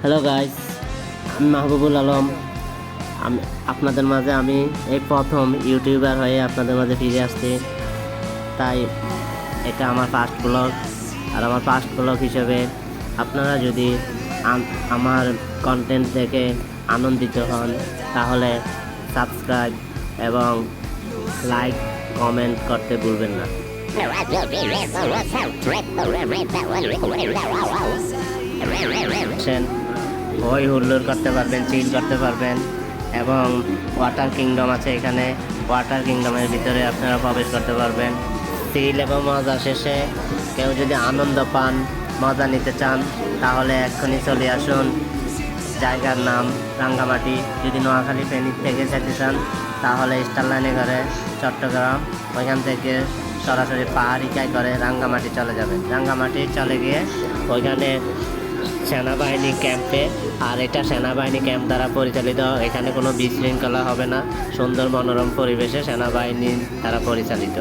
Hello guys, আমি মাহবুবুল আলম। আমি আপনাদের মাঝে এই প্রথম ইউটিউবার হয়ে আপনাদের মাঝে ফিরে আসছি। তাই এটা আমার ফার্স্ট ব্লগ। আর আমার ফার্স্ট ব্লগ হিসেবে আপনারা যদি আমার কন্টেন্ট দেখে আনন্দিত হন তাহলে সাবস্ক্রাইব এবং লাইক কমেন্ট করতে ভুলবেন না। হই হুল্লোড় করতে পারবেন, চিল করতে পারবেন এবং ওয়াটার কিংডম আছে এখানে। ওয়াটার কিংডমের ভিতরে আপনারা প্রবেশ করতে পারবেন। চিল এবং মজা শেষে কেউ যদি আনন্দ পান, মজা নিতে চান তাহলে এক্ষুনি চলে আসুন। জায়গার নাম রাঙ্গামাটি। যদি নোয়াখালী ফেনী থেকে যেতে চান তাহলে স্টার লাইনে করে চট্টগ্রাম, ওইখান থেকে সরাসরি পাহাড়িকায় করে রাঙ্গামাটি চলে যাবেন। রাঙ্গামাটি চলে গিয়ে ওইখানে সেনাবাহিনী ক্যাম্পে, আর এটা সেনাবাহিনী ক্যাম্প দ্বারা পরিচালিত। এখানে কোনো বিশৃঙ্খলা হবে না, সুন্দর মনোরম পরিবেশে সেনাবাহিনী দ্বারা পরিচালিত।